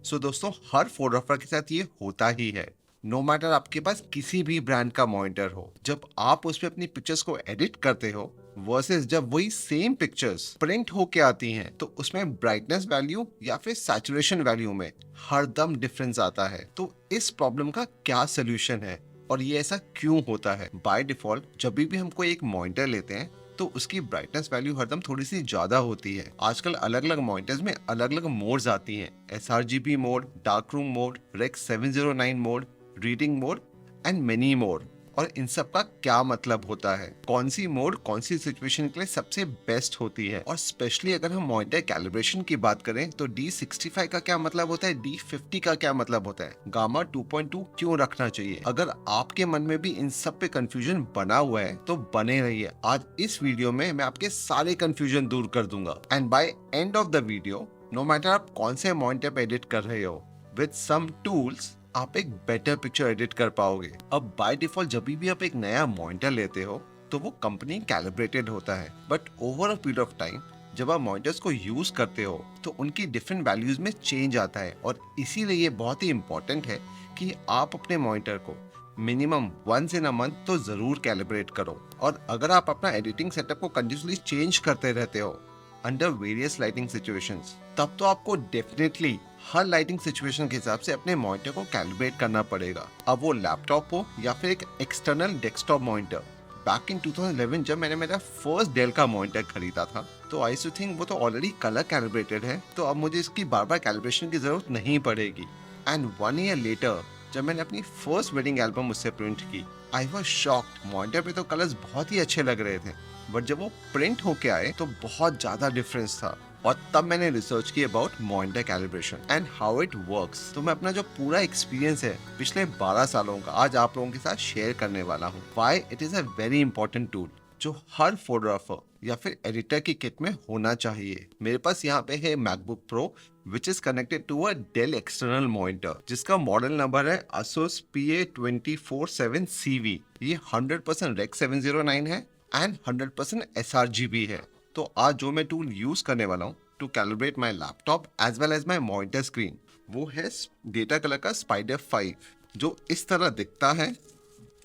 सो दोस्तों, her photographer के साथ ये होता ही है। नो मैटर आपके पास किसी भी ब्रांड का मॉनिटर हो, जब आप उसमें अपनी पिक्चर्स को एडिट करते हो वर्सेस जब वही सेम पिक्चर्स प्रिंट होके आती हैं, तो उसमें ब्राइटनेस वैल्यू या फिर सैचुरेशन वैल्यू में हरदम डिफरेंस आता है। तो इस प्रॉब्लम का क्या सोल्यूशन है और ये ऐसा क्यों होता है? बाय डिफॉल्ट जब भी हम कोई एक मॉनिटर लेते हैं तो उसकी ब्राइटनेस वैल्यू हरदम थोड़ी सी ज्यादा होती है। आजकल अलग अलग मॉनिटर्स में अलग अलग मोड्स आती हैं। sRGB mode, dark room mode, rec 709 mode, reading mode and mini mode. और इन सब का क्या मतलब होता है, कौन सी मोड कौन सी सिचुएशन के लिए सबसे बेस्ट होती है, और स्पेशली अगर हम मॉनिटर कैलिब्रेशन की बात करें तो D65 का क्या मतलब होता है, D50 का क्या मतलब होता है, गामा 2.2 क्यों रखना चाहिए। अगर आपके मन में भी इन सब पे कंफ्यूजन बना हुआ है तो बने रहिए। आज इस वीडियो में मैं आपके सारे कंफ्यूजन दूर कर दूंगा। And by end of the video, no matter आप कौन से मॉनिटर पे एडिट कर रहे हो, विद सम टूल्स आप एक बेटर पिक्चर एडिट कर पाओगे। अब बाय डिफॉल्ट जब भी आप एक नया मॉनिटर लेते हो तो वो कंपनी कैलिब्रेटेड होता है, but over a period of time जब आप मॉनिटर्स को यूज करते हो तो उनकी डिफरेंट वैल्यूज में चेंज आता है। और इसीलिए ये बहुत ही इंपॉर्टेंट है कि आप अपने मॉनिटर को minimum once in a month तो जरूर कैलिब्रेट करो। और अगर आप अपना एडिटिंग सेटअप को कंटिन्यूसली चेंज करते रहते हो अंडर वेरियस लाइटिंग सिचुएशंस, तब तो आपको डेफिनेटली हर लाइटिंग सिचुएशन के हिसाब से अपने मॉनिटर को कैलिब्रेट करना पड़ेगा। अब वो लैपटॉप हो या फिर एक external desktop monitor. Back in 2011 जब मैंने मेरा फर्स्ट डेल का मॉनिटर खरीदा था तो आई टू थिंक वो तो ऑलरेडी कलर कैलिब्रेटेड है, तो अब मुझे इसकी बार बार कैलिब्रेशन की जरूरत नहीं पड़ेगी। एंड 1 ईयर लेटर जब मैंने अपनी फर्स्ट वेडिंग एल्बम उससे प्रिंट की, आई वाज शॉक्ड। मॉनिटर पे तो कलर्स बहुत ही अच्छे लग रहे थे, बट जब वो प्रिंट होके आए तो बहुत ज्यादा डिफरेंस था। और तब मैंने रिसर्च की about monitor calibration and how it works. तो मैं अपना जो पूरा एक्सपीरियंस है पिछले 12 सालों का आज आप लोगों के साथ शेयर करने वाला हूँ। Why it is a very important tool जो हर फोटोग्राफर या फिर एडिटर की किट में होना चाहिए। मेरे पास यहाँ पे है MacBook Pro which is connected to a Dell external monitor जिसका मॉडल नंबर है Asus PA247CV। ये 100% Rec 709 है एंड 100% sRGB है। तो आज जो मैं टूल यूज करने वाला हूँ to calibrate my laptop as well as my monitor screen, वो है डेटा कलर का स्पाइडर 5 जो इस तरह दिखता है।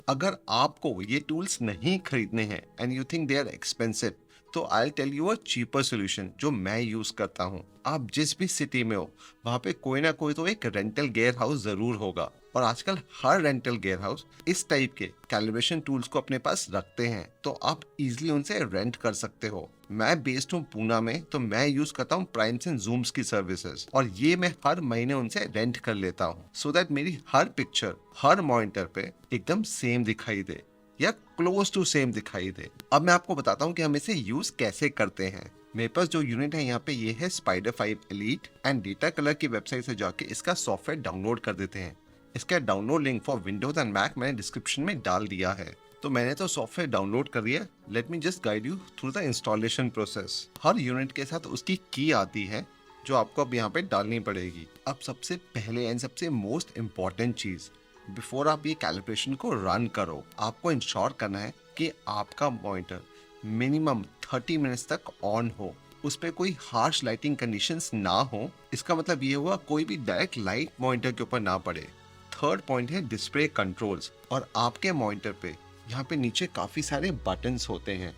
अगर आपको ये टूल्स नहीं खरीदने हैं and you think they are expensive, तो I tell you a cheaper solution जो मैं यूज करता हूँ। आप जिस भी सिटी में हो वहाँ पे कोई ना कोई तो एक रेंटल गेयर हाउस जरूर होगा, और आजकल हर रेंटल गेयर हाउस इस टाइप के कैलिब्रेशन टूल्स को अपने पास रखते हैं, तो आप इजिली उनसे रेंट कर सकते हो। मैं बेस्ड हूँ पूना में, तो मैं यूज करता हूँ प्राइम्स एंड जूम्स की सर्विसेज, और ये मैं हर महीने उनसे रेंट कर लेता हूँ सो दैट मेरी हर पिक्चर हर मॉनिटर पे एकदम सेम दिखाई दे या क्लोज टू सेम दिखाई दे। अब मैं आपको बताता हूँ कि हम इसे यूज कैसे करते हैं। मेरे पास जो यूनिट है यहाँ पे ये है Spyder 5 elite, and Datacolor की वेबसाइट से जाके इसका सॉफ्टवेयर डाउनलोड कर देते हैं। इसका download link for Windows and Mac मैंने डिस्क्रिप्शन में डाल दिया है। तो मैंने तो सॉफ्टवेयर डाउनलोड कर लिया। Late me just guide you through the installation process. Her unit के साथ उसकी की आती है जो आपको अब यहाँ पे डालनी पड़ेगी। अब सबसे पहले एंड सबसे मोस्ट इम्पॉर्टेंट चीज, बिफोर आप ये कैलिब्रेशन को रन करो, आपको इंश्योर करना है कि आपका मॉनिटर मिनिमम 30 मिनट्स तक ऑन हो, उस पर कोई हार्श लाइटिंग कंडीशंस ना हो। इसका मतलब ये हुआ कोई भी डायरेक्ट लाइट मॉनिटर के ऊपर ना पड़े। थर्ड पॉइंट है डिस्प्ले कंट्रोल्स। और आपके मॉनिटर पे यहाँ पे नीचे काफी सारे बटन्स होते हैं,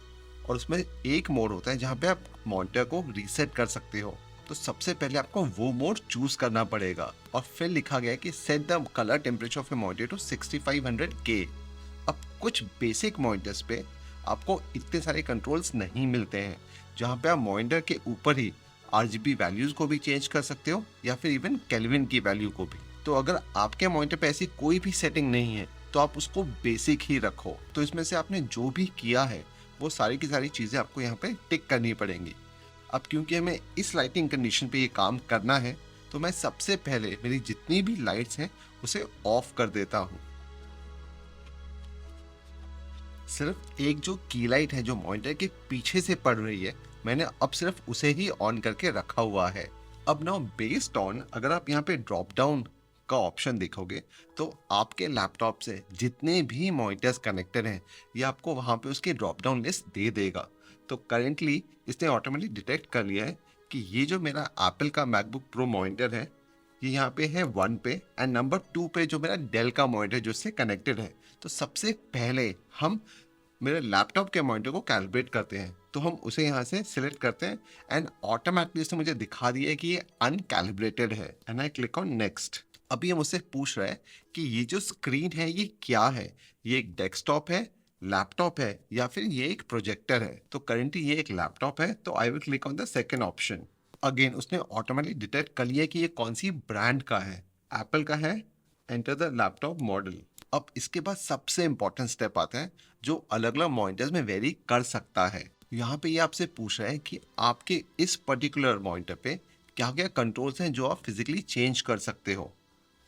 और उसमें एक मोड होता है जहाँ पे आप मॉनिटर को रीसेट कर सकते हो। तो सबसे पहले आपको वो मोड चूज करना पड़ेगा, और फिर लिखा गया है कि set the colour temperature of a monitor to 6500K। अब कुछ बेसिक मॉनिटर्स पे आपको इतने सारे कंट्रोल्स नहीं मिलते हैं, जहाँ पे आप मॉनिटर के ऊपर ही RGB वैल्यूज को भी चेंज कर सकते हो या फिर इवन केल्विन की वैल्यू को भी। तो अगर आपके मॉनिटर पे ऐसी कोई भी सेटिंग नहीं है तो आप उसको बेसिक ही रखो। तो इसमें से आपने जो भी किया है वो सारी की सारी चीजें आपको यहाँ पे टिक करनी पड़ेंगी। अब क्योंकि हमें इस लाइटिंग कंडीशन पे ये काम करना है, तो मैं सबसे पहले मेरी जितनी भी लाइट्स हैं उसे ऑफ कर देता हूँ। सिर्फ एक जो की लाइट है जो मॉनिटर के पीछे से पड़ रही है, मैंने अब सिर्फ उसे ही ऑन करके रखा हुआ है। अब नाउ बेस्ड ऑन, अगर आप यहाँ पे ड्रॉप डाउन का ऑप्शन देखोगे तो आपके लैपटॉप से जितने भी मॉनिटर्स कनेक्टेड हैं ये आपको वहाँ पे उसकी ड्रॉप डाउन लिस्ट दे देगा। तो करेंटली इसने ऑटोमेटिक डिटेक्ट कर लिया है कि ये जो मेरा एप्पल का मैकबुक प्रो मॉनिटर है ये यहाँ पे है 1 पे एंड नंबर 2 पे जो मेरा डेल का मॉनिटर जो इससे कनेक्टेड है। तो सबसे पहले हम मेरे लैपटॉप के मॉनिटर को कैलिब्रेट करते हैं, तो हम उसे यहाँ से सिलेक्ट करते हैं एंड ऑटोमेटिकली इसने मुझे दिखा दिया है कि ये अनकैलिब्रेटेड है and I click on next. अभी हम उससे पूछ रहे हैं कि ये जो स्क्रीन है ये क्या है, ये एक डेस्कटॉप है, लैपटॉप है या फिर ये एक प्रोजेक्टर है। तो करेंटली ये एक लैपटॉप है, तो I will click on the second option. Again उसने ऑटोमेटिकली डिटेक्ट कर लिया कि ये कौन सी ब्रांड का है, एप्पल का है। Enter the laptop model. अब इसके बाद सबसे इंपॉर्टेंट स्टेप आता है जो अलग अलग मॉनिटर्स में वेरी कर सकता है। यहाँ पे ये आपसे पूछ रहा है कि आपके इस पर्टिकुलर मॉनिटर पे क्या क्या कंट्रोल्स हैं जो आप फिजिकली चेंज कर सकते हो।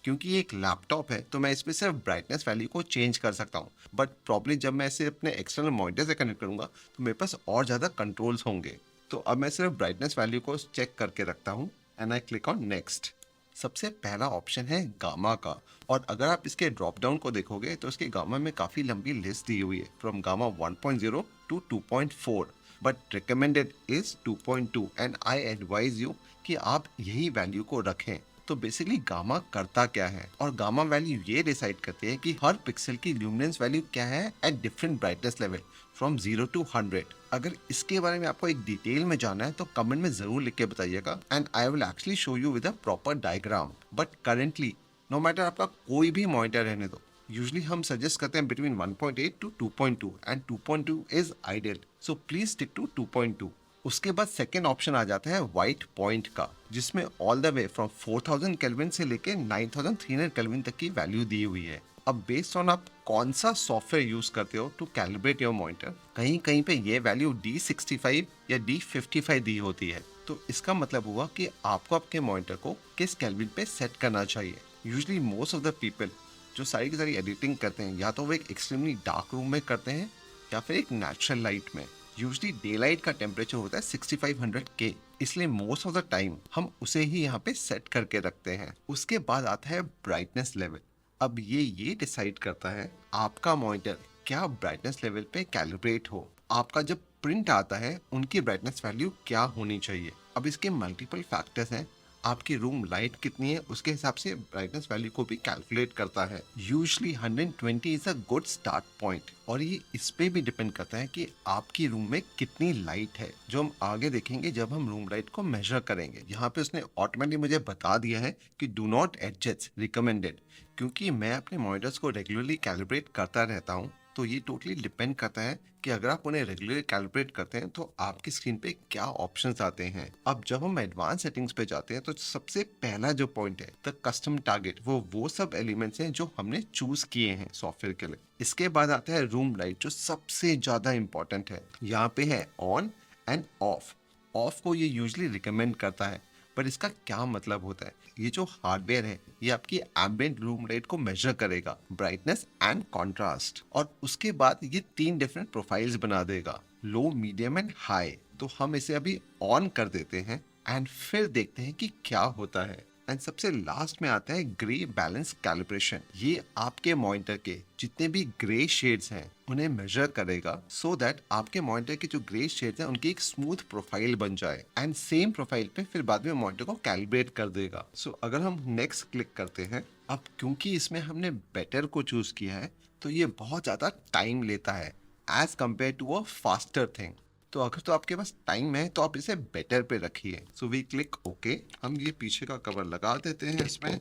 क्योंकि ये एक लैपटॉप है तो मैं इसमें सिर्फ ब्राइटनेस वैल्यू को चेंज कर सकता हूँ, बट प्रॉब्लली जब मैं इसे अपने एक्सटर्नल मॉनिटर से कनेक्ट करूँगा तो मेरे पास और ज़्यादा कंट्रोल्स होंगे। तो अब मैं सिर्फ ब्राइटनेस वैल्यू को चेक करके रखता हूँ and I click on next. सबसे पहला ऑप्शन है गामा का, और अगर आप इसके ड्रॉप डाउन को देखोगे तो इसके गामा में काफ़ी लंबी लिस्ट दी हुई है, from gamma 1.0 to 2.4, but recommended is 2.2 and I advise you कि आप यही वैल्यू को रखें। तो बेसिकली गामा करता क्या है, और गामा वैल्यू ये डिसाइड करती है कि हर पिक्सल की ल्यूमिनेंस वैल्यू क्या है at different brightness level from 0 to 100। अगर इसके बारे में आपको एक डिटेल में जानना है तो कमेंट में जरूर लिख के बताइएगा and I will actually show you with a proper diagram. But currently no matter आपका कोई भी मॉनिटर रहने दो, यूजली हम सजेस्ट करते हैं between 1.8 to 2.2 and 2.2 is ideal, so please stick to 2.2। उसके बाद सेकेंड ऑप्शन आ जाता है वाइट पॉइंट का, जिसमें all the way from 4000 kelvin से लेके 9300 केल्विन तक की वैल्यू दी हुई है। अब बेस्ड ऑन आप कौन सा सॉफ्टवेयर यूज करते हो टू कैलिब्रेट योर मॉनिटर, कहीं कहीं पे ये वैल्यू D65 या D55 दी होती है। तो इसका मतलब हुआ कि आपको आपके मॉनिटर को किस केल्विन पे सेट करना चाहिए। Usually most of the people जो सारी की सारी एडिटिंग करते हैं या तो वो एक एक्सट्रीमली डार्क रूम में करते हैं या फिर एक नेचुरल लाइट में। यूजली डे लाइट का टेम्परेचर होता है 6500 के, इसलिए मोस्ट ऑफ द टाइम हम उसे ही यहाँ पे सेट करके रखते हैं। उसके बाद आता है ब्राइटनेस लेवल। अब ये डिसाइड करता है आपका मॉनिटर क्या ब्राइटनेस लेवल पे कैलिब्रेट हो। आपका जब प्रिंट आता है उनकी ब्राइटनेस वैल्यू क्या होनी चाहिए। अब इसके मल्टीपल फैक्टर्स हैं, आपकी रूम लाइट कितनी है उसके हिसाब से ब्राइटनेस वैल्यू को भी कैलकुलेट करता है। Usually 120 is a good start point, और ये इस पे भी डिपेंड करता है कि आपकी रूम में कितनी लाइट है, जो हम आगे देखेंगे जब हम रूम लाइट को मेजर करेंगे। यहाँ पे उसने ऑटोमेटिकली मुझे बता दिया है कि डू नॉट एडजस्ट, रिकमेंडेड। क्योंकि मैं अपने मॉनिटर्स को रेगुलरली कैलिब्रेट करता रहता हूँ, तो ये टोटली डिपेंड करता है कि अगर आप उन्हें रेगुलरली कैलिब्रेट करते हैं तो आपकी स्क्रीन पे क्या ऑप्शंस आते हैं। अब जब हम एडवांस सेटिंग्स पे जाते हैं तो सबसे पहला जो पॉइंट है द कस्टम टारगेट, वो सब एलिमेंट्स हैं जो हमने चूज किए हैं सॉफ्टवेयर के लिए। इसके बाद आता है रूम लाइट, जो सबसे ज्यादा इंपॉर्टेंट है। यहाँ पे है ऑन एंड ऑफ। ऑफ को ये यूजली रिकमेंड करता है, पर इसका क्या मतलब होता है। ये जो हार्डवेयर है ये आपकी एम्बिएंट रूम लाइट को मेजर करेगा, ब्राइटनेस एंड कॉन्ट्रास्ट, और उसके बाद ये 3 डिफरेंट प्रोफाइल्स बना देगा, लो, मीडियम एंड हाई। तो हम इसे अभी ऑन कर देते हैं एंड फिर देखते हैं कि क्या होता है। एंड सबसे लास्ट में आता है ग्रे बैलेंस कैलिब्रेशन। ये आपके मॉनिटर के जितने भी ग्रे शेड्स हैं उन्हें मेजर करेगा, सो दैट आपके मॉनिटर के जो ग्रे शेड्स हैं उनकी एक स्मूथ प्रोफाइल बन जाए, एंड सेम प्रोफाइल पे फिर बाद में मॉनिटर को कैलिब्रेट कर देगा। सो अगर हम नेक्स्ट क्लिक करते हैं, अब क्योंकि इसमें हमने बेटर को चूज किया है तो ये बहुत ज्यादा टाइम लेता है as compared to a faster thing. तो अगर तो आपके पास टाइम है तो आप इसे बेटर पे रखिए। So we click okay. हम ये पीछे का कवर लगा देते हैं इसमें।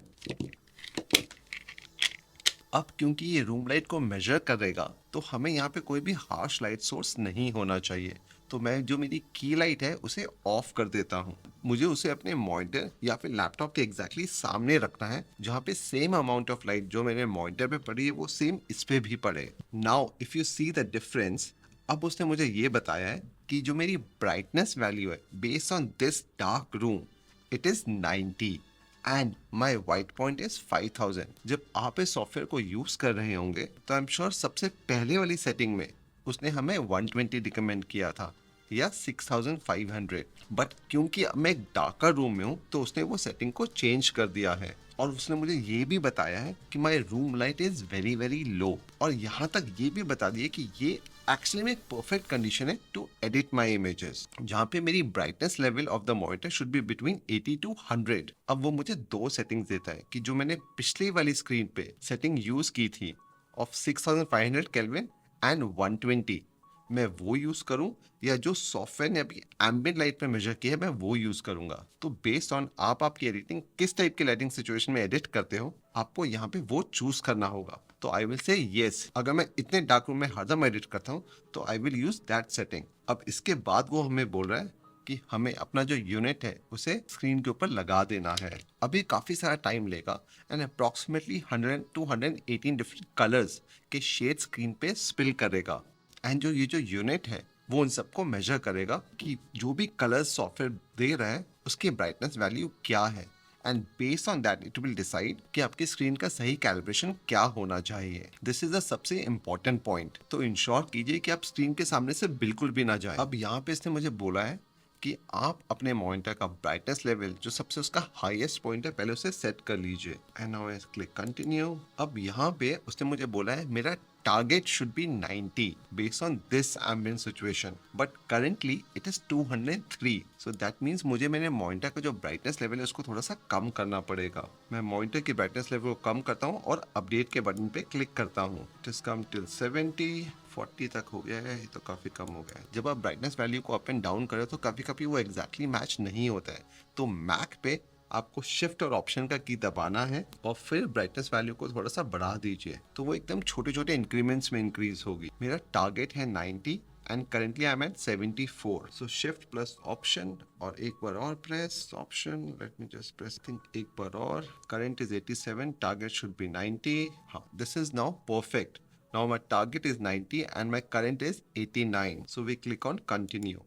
अब क्योंकि ये रूम लाइट को मेजर करेगा तो हमें यहाँ पे कोई भी हार्श लाइट सोर्स नहीं होना चाहिए। तो मैं जो मेरी की लाइट है उसे ऑफ कर देता हूँ। मुझे उसे अपने मॉनिटर या फिर लैपटॉप के एग्जैक्टली सामने रखना है, जहाँ पे सेम अमाउंट ऑफ लाइट जो मेरे मॉनिटर पे पड़ी है वो सेम इस पे भी पड़े। Now if you see the difference, अब उसने मुझे ये बताया है कि जो मेरी ब्राइटनेस वैल्यू है based on this dark room, it is 90 and my white point is 5000। जब आप इस सॉफ्टवेयर को यूज कर रहे होंगे तो आई एम श्योर सबसे पहले वाली सेटिंग में उसने हमें 120 रिकमेंड किया था या 6500, बट क्योंकि अब मैं एक डार्कर रूम में हूँ तो उसने वो सेटिंग को चेंज कर दिया है। और उसने मुझे ये भी बताया है कि my room light is very very low, और यहाँ तक ये भी बता दिया कि ये एक्चुअली में एक परफेक्ट कंडीशन है टू एडिट माई इमेजेस, जहाँ पे मेरी brightness level of the monitor should be between 80 to 100। अब वो मुझे दो सेटिंग्स देता है कि जो मैंने पिछली वाली स्क्रीन पे सेटिंग यूज की थी ऑफ 6500 केल्विन एंड 120, मैं वो यूज करूं या जो सॉफ्टवेयर ने अभी एम्बिएंट लाइट में मेजर किया है मैं वो यूज करूंगा। तो बेस्ड ऑन आप आपकी एडिटिंग किस टाइप की लाइटिंग सिचुएशन में एडिट करते हो, आपको यहाँ पे वो चूज करना होगा। तो आई विल से येस, अगर मैं इतने डार्क रूम में हरदम एडिट करता हूँ तो I will use that setting. अब इसके बाद वो हमें बोल रहा है कि हमें अपना जो यूनिट है उसे स्क्रीन के ऊपर लगा देना है। अभी काफ़ी सारा टाइम लेगा and approximately 100 to 118 different colours के शेड स्क्रीन पे स्पिल करेगा। एंड जो ये जो यूनिट है वो उन सबको मेजर करेगा कि जो भी कलर सॉफ्टवेयर दे रहा है उसकी ब्राइटनेस वैल्यू क्या है, and based on that it will decide कि आपकी स्क्रीन का सही कैलिब्रेशन क्या होना चाहिए। दिस इज द सबसे इंपॉर्टेंट पॉइंट। तो इंश्योर कीजिए कि आप स्क्रीन के सामने से बिल्कुल भी ना जाए। अब यहाँ पे इसने मुझे बोला है कि आप अपने मॉनिटर का ब्राइटनेस लेवल जो सबसे उसका हाईएस्ट पॉइंट है पहले उसे सेट कर लीजिए। And now I click continue. अब यहाँ पे उसने मुझे बोला है मेरा target should be 90 based on this ambient situation, but currently it is 203, so that means मुझे मेरे मॉनिटर का जो ब्राइटनेस लेवल है उसको थोड़ा सा कम करना पड़ेगा। मैं मॉनिटर की ब्राइटनेस लेवल को कम करता हूँ और अपडेट के बटन पे क्लिक करता हूँ। इट इज कम टिल 70, 40 तक हो गया है, ये तो काफ़ी कम हो गया है। जब आप ब्राइटनेस वैल्यू को अप एंड डाउन करें तो कभी कभी वो एग्जैक्टली मैच नहीं होता है। तो मैक पे आपको शिफ्ट और ऑप्शन का की दबाना है और फिर ब्राइटनेस वैल्यू को थोड़ा सा बढ़ा दीजिए तो वो एकदम छोटे छोटे इंक्रीमेंट्स में इंक्रीज होगी। मेरा टारगेट है 90 and currently I am at 74। So shift plus option और एक बार और press option, let me just press think एक बार और। Current is 87, target should be 90। हाँ, this is now perfect. Now my target is 90 and my current is 89। So we click on continue.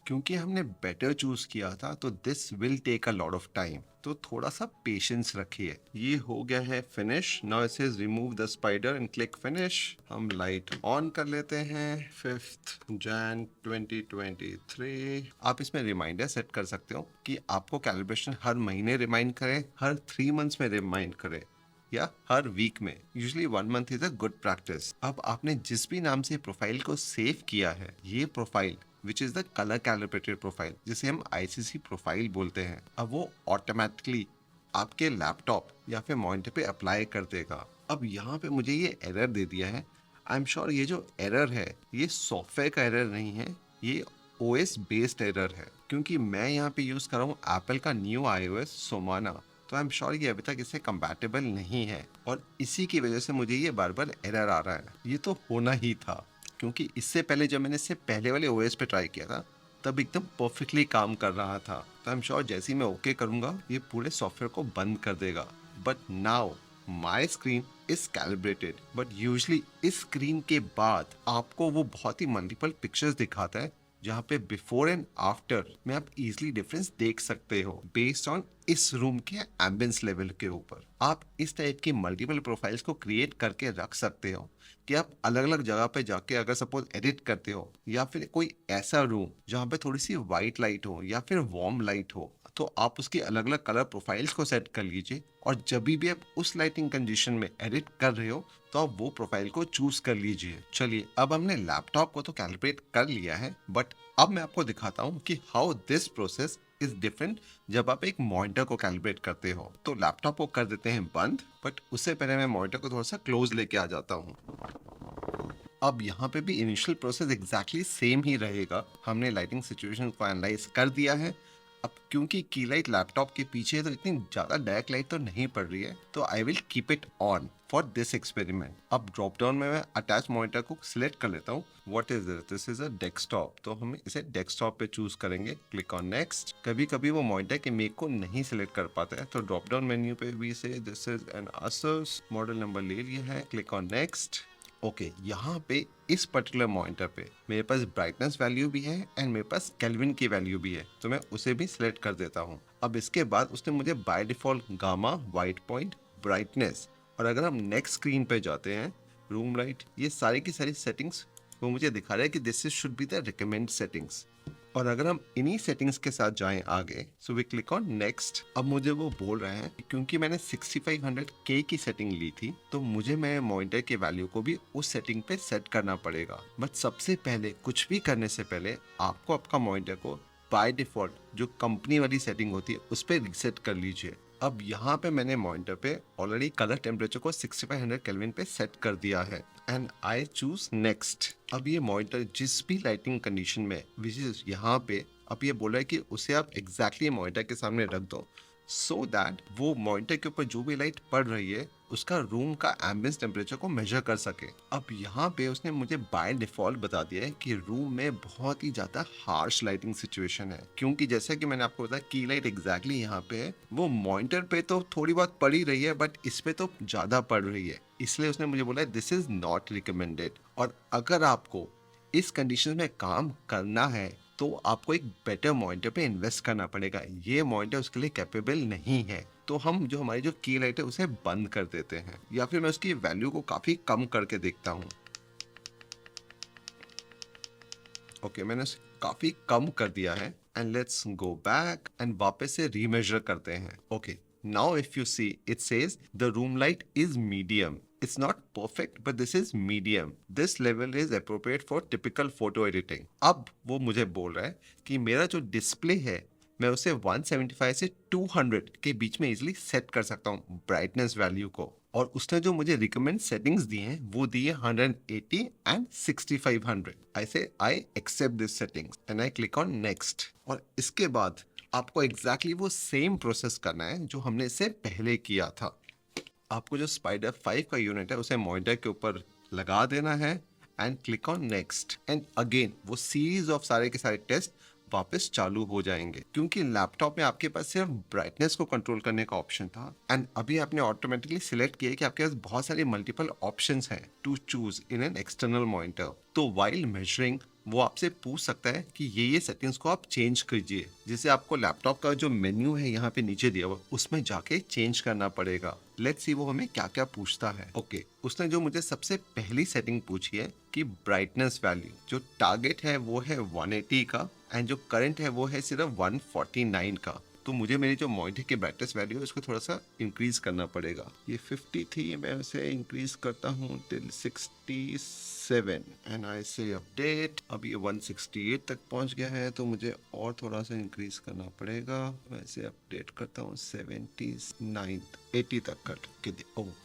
क्योंकि हमने बेटर चूज किया था तो this will take a lot of time, तो थोड़ा सा patience रखिए। ये हो गया है finish. Now it says remove the spider and click finish. हम लाइट ऑन कर लेते हैं। 5 जन 2023। आप इसमें रिमाइंडर सेट कर सकते हो कि आपको कैलिब्रेशन हर महीने रिमाइंड करे, हर 3 मंथ्स में रिमाइंड करे या हर वीक में। Usually 1 month is a good practice. अब आपने जिस भी नाम से प्रोफाइल को सेव किया है, ये profile which is the colour calibrated profile जिसे हम ICC प्रोफाइल बोलते हैं, अब वो ऑटोमेटिकली आपके लैपटॉप या फिर मॉनिटर पे अप्लाई कर देगा। अब यहाँ पे मुझे ये एरर दे दिया है। आई एम श्योर ये जो एरर है ये सॉफ्टवेयर का एरर नहीं है, ये OS बेस्ड एरर है, क्योंकि मैं यहाँ पे यूज कर रहा हूँ एप्पल का न्यू iOS सोमाना। तो आई एम श्योर ये अभी तक इससे कंपैटिबल नहीं है और इसी की वजह से मुझे ये बार बार एरर आ रहा है। ये तो होना ही था, क्योंकि इससे पहले जब मैंने इससे पहले वाले OS पे ट्राई किया था तब एकदम परफेक्टली काम कर रहा था। तो आई एम श्योर जैसे ही मैं ओके करूँगा ये पूरे सॉफ्टवेयर को बंद कर देगा। But now my screen is calibrated, but usually इस स्क्रीन के बाद आपको वो बहुत ही मल्टीपल पिक्चर्स दिखाता है जहाँ पे बिफोर एंड आफ्टर में आप इजीली डिफरेंस देख सकते हो बेस्ड ऑन इस रूम के एम्बियंस लेवल के ऊपर। आप इस टाइप की मल्टीपल प्रोफाइल्स को क्रिएट करके रख सकते हो कि आप अलग अलग जगह पे जाके अगर सपोज एडिट करते हो या फिर कोई ऐसा रूम जहाँ पे थोड़ी सी वाइट लाइट हो या फिर वार्म लाइट हो, तो आप उसकी अलग अलग कलर प्रोफाइल्स को सेट कर लीजिए और जब भी आप उस लाइटिंग कंडीशन में एडिट कर रहे हो तो आप वो प्रोफाइल को चूज कर लीजिए। चलिए, अब हमने लैपटॉप को तो कैलिब्रेट कर लिया है, बट अब मैं आपको दिखाता हूँ कि how this process is different जब आप एक मॉनिटर को कैलिब्रेट करते हो। तो लैपटॉप को कर देते हैं बंद, बट उससे पहले मैं मॉनिटर को थोड़ा सा क्लोज लेके आ जाता हूँ। अब यहाँ पे भी इनिशियल प्रोसेस एग्जैक्टली सेम ही रहेगा। हमने लाइटिंग सिचुएशन को एनालाइज कर दिया है। अब क्योंकि की लाइट लैपटॉप के पीछे तो इतनी ज़्यादा डायरेक्ट लाइट तो नहीं पड़ रही है, तो I will keep it on for this experiment. अब ड्रॉप डाउन में मैं अटैच मॉनिटर को सिलेक्ट कर लेता हूँ। What is this is a desktop, तो हम इसे डेस्कटॉप पे चूज करेंगे। Click on next. कभी कभी वो मॉनिटर के मेक को नहीं सिलेक्ट कर पाता है, तो ड्रॉप डाउन मेन्यू पे भी से this is an Asus, model number ले लिया है। Click on next. ओके, यहाँ पे इस पर्टिकुलर मॉनिटर पे मेरे पास ब्राइटनेस वैल्यू भी है एंड मेरे पास केल्विन की वैल्यू भी है, तो मैं उसे भी सिलेक्ट कर देता हूँ। अब इसके बाद उसने मुझे by default gamma, white point, brightness और अगर हम नेक्स्ट स्क्रीन पे जाते हैं रूम लाइट, ये सारी की सारी सेटिंग्स वो मुझे दिखा रहा है कि this is should be the recommend settings. और अगर हम इन्हीं सेटिंग्स के साथ जाएं आगे, so we click on next. अब मुझे वो बोल रहे हैं क्योंकि मैंने 6500K की सेटिंग ली थी, तो मुझे मेरे मॉनिटर के वैल्यू को भी उस सेटिंग पे सेट करना पड़ेगा। बट सबसे पहले कुछ भी करने से पहले आपको आपका मॉनिटर को बाय डिफॉल्ट जो कंपनी वाली सेटिंग होती है उस पर रीसेट कर लीजिए। अब यहाँ पे मैंने मॉनिटर पे ऑलरेडी कलर टेम्परेचर को 6500 केल्विन पे सेट कर दिया है एंड आई चूज नेक्स्ट। अब ये मॉनिटर जिस भी लाइटिंग कंडीशन में विच इज यहाँ पे, अब ये बोल रहा है कि उसे आप एग्जैक्टली मॉनिटर के सामने रख दो सो दैट वो मॉनिटर के ऊपर जो भी लाइट पड़ रही है उसका रूम का एम्बियंस टेम्परेचर को मेजर कर सके। अब यहाँ पे उसने मुझे बाय डिफॉल्ट बता दिया है कि रूम में बहुत ही ज्यादा हार्श लाइटिंग सिचुएशन है, क्योंकि जैसा कि मैंने आपको बताया की लाइट एग्जैक्टली यहाँ पे है, वो मॉनिटर पे तो थोड़ी बहुत पड़ ही रही है बट इस पे तो ज्यादा पड़ रही है, इसलिए उसने मुझे बोला दिस इज नॉट रिकमेंडेड। और अगर आपको इस कंडीशन में काम करना है तो आपको एक बेटर मॉनिटर पे इन्वेस्ट करना पड़ेगा। ये मॉनिटर उसके लिए कैपेबल नहीं है, तो हम जो हमारी जो की लाइट है उसे बंद कर देते हैं, या फिर मैं उसकी वैल्यू को काफी कम करके देखता हूँ। ओके, मैंने उसे काफी कम कर दिया है and let's go back and वापस से रीमेजर करते हैं। Okay, now if you see it says the room light is medium. It's not perfect, but this is medium. This level is appropriate for typical photo editing. अब वो मुझे बोल रहा है कि मेरा जो डिस्प्ले है मैं उसे 175 से 200 के बीच में इजिली सेट कर सकता हूँ ब्राइटनेस वैल्यू को। और उसने जो मुझे रिकमेंड सेटिंग्स दी हैं वो दी है 180 एंड 6500। ऐसे I accept this settings and I click on next. और इसके बाद आपको एग्जैक्टली वो सेम प्रोसेस करना है जो हमने इससे पहले किया था। आपको जो स्पाइडर 5 का यूनिट है उसे मॉनिटर के ऊपर लगा देना है and click on next and again वो सीरीज ऑफ सारे के सारे टेस्ट वापस चालू हो जाएंगे, क्योंकि लैपटॉप में आपके पास सिर्फ ब्राइटनेस को कंट्रोल करने का ऑप्शन था एंड अभी आपने ऑटोमेटिकली सिलेक्ट किया कि आपके पास बहुत सारे मल्टीपल ऑप्शंस हैं to choose in an external monitor. तो वाइल मेजरिंग वो आपसे पूछ सकता है कि ये सेटिंग्स को आप चेंज कीजिए, जिसे आपको लैपटॉप का जो मेन्यू है यहाँ पे नीचे दिया हुआ उसमें जाके चेंज करना पड़ेगा। लेट्स सी वो हमें क्या क्या पूछता है। ओके, उसने जो मुझे सबसे पहली सेटिंग पूछी है कि ब्राइटनेस वैल्यू जो टारगेट है वो है 180 का एंड जो करंट है वो है सिर्फ 149 का। तो मुझे मेरी जो मॉनिटर की ब्राइटनेस वैल्यू है उसको थोड़ा सा इंक्रीज करना पड़ेगा। ये 50 थी, मैं उसे इंक्रीज करता हूँ टिल 67 एंड आई से अपडेट। अब ये 168 तक पहुँच गया है तो मुझे और थोड़ा सा इंक्रीज करना पड़ेगा। वैसे अपडेट करता हूँ 79 80 तक कट के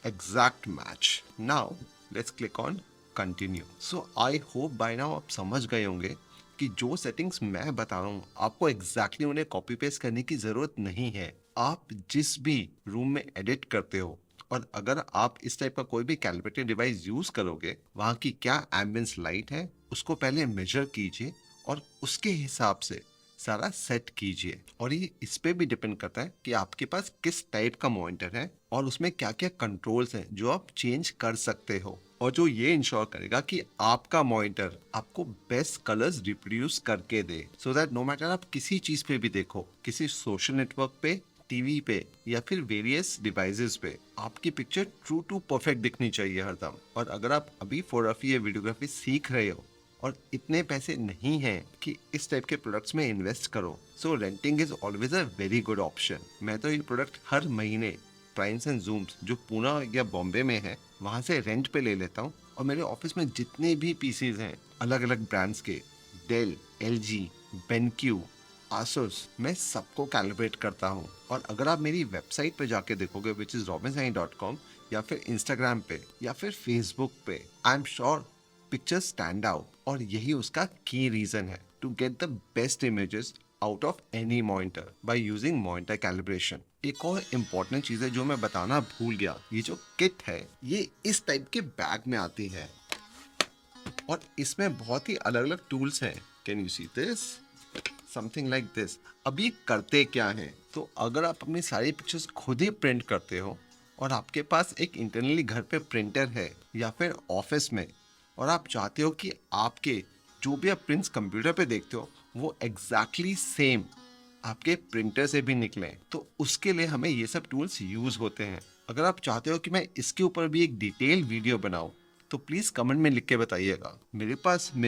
exact match. Now let's click on continue. So I hope by now आप समझ गए होंगे कि जो सेटिंग्स मैं बता रहा हूँ आपको एग्जैक्टली उन्हें कॉपी पेस्ट करने की जरूरत नहीं है। आप जिस भी रूम में एडिट करते हो और अगर आप इस टाइप का कोई भी कैलकुलेटर डिवाइस यूज करोगे, वहाँ की क्या एम्बियंस लाइट है उसको पहले मेजर कीजिए और उसके हिसाब से सारा सेट कीजिए। और ये इस पे भी डिपेंड करता है कि आपके पास किस टाइप का मॉनिटर है और उसमें क्या क्या कंट्रोल्स हैं जो आप चेंज कर सकते हो, और जो ये इंश्योर करेगा कि आपका मॉनिटर आपको बेस्ट कलर्स रिप्रोड्यूस करके दे, सो दैट नो मैटर आप किसी चीज पे भी देखो, किसी सोशल नेटवर्क पे, टीवी पे या फिर वेरियस डिवाइसेस पे, आपकी पिक्चर ट्रू टू परफेक्ट दिखनी चाहिए हरदम। और अगर आप अभी फोटोग्राफी या वीडियोग्राफी सीख रहे हो और इतने पैसे नहीं हैं कि इस टाइप के प्रोडक्ट्स में इन्वेस्ट करो, so renting is always a very good option. मैं तो ये प्रोडक्ट हर महीने प्राइम्स एंड जूम्स जो पुणे या बॉम्बे में है वहाँ से रेंट पे ले लेता हूँ। और मेरे ऑफिस में जितने भी पीसीज हैं अलग अलग ब्रांड्स के, डेल, एलजी, बेनक्यू, आसूस, मैं सबको कैलिब्रेट करता हूँ। और अगर आप मेरी वेबसाइट पे जाके देखोगे विच इज robinsai.com या फिर इंस्टाग्राम पे या फिर फेसबुक पे, I am sure pictures stand out. और यही उसका की रीजन है to get the best images out of any monitor by using monitor calibration. एक और इम्पोर्टेंट चीज है जो मैं बताना भूल गया, ये जो किट है ये इस टाइप के बैग में आती है और इसमें बहुत ही अलग अलग टूल्स हैं। Can you see this, something like this. अब ये करते क्या है, तो अगर आप अपनी सारी पिक्चर्स खुद ही प्रिंट करते हो और आपके पास एक इंटरनली घर पे प्रिंटर है या फिर ऑफिस में, और आप चाहते हो कि आपके जो भी आप प्रिंट्स कंप्यूटर पे देखते हो वो एग्जैक्टली सेम आपके प्रिंटर से भी निकले, तो उसके लिए हमें ये सब टूल्स यूज होते हैं। अगर आप चाहते हो कि मैं इसके ऊपर भी एक डिटेल वीडियो बनाऊं तो प्लीज कमेंट में लिख के बताइएगा। मेरे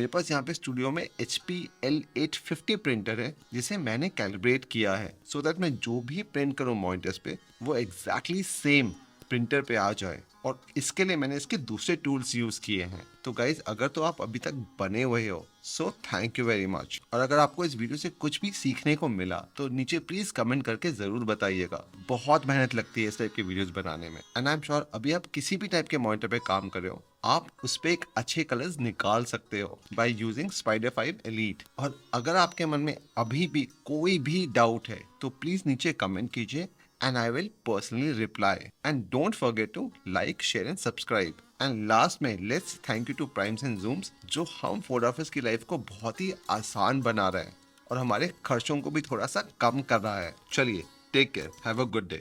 पास यहाँ पे स्टूडियो में HP L850 प्रिंटर है जिसे मैंने कैलिब्रेट किया है सो दैट मैं जो भी प्रिंट करूँ मॉनिटर्स पे वो एग्जैक्टली सेम प्रिंटर पे आ जाए, और इसके लिए मैंने इसके दूसरे टूल्स यूज किए हैं। तो गाइज अगर तो आप अभी तक बने हुए हो so thank you very much, और अगर आपको इस वीडियो से कुछ भी सीखने को मिला तो नीचे प्लीज कमेंट करके जरूर बताइएगा। बहुत मेहनत लगती है इस टाइप के वीडियोस बनाने में, एंड आई एम श्योर अभी आप किसी भी टाइप के मॉनिटर पे काम कर रहे हो आप उस पे एक अच्छे कलर्स निकाल सकते हो बाय यूजिंग स्पाइडर 5 एलीट। और अगर आपके मन में अभी भी कोई भी डाउट है तो प्लीज नीचे कमेंट कीजिए and I will personally reply. And don't forget to like, share and subscribe. And last में let's thank you to Primes and Zooms जो हम फोटोग्राफर्स की लाइफ को बहुत ही आसान बना रहा है और हमारे खर्चों को भी थोड़ा सा कम कर रहा है। चलिए, take care, have a good day.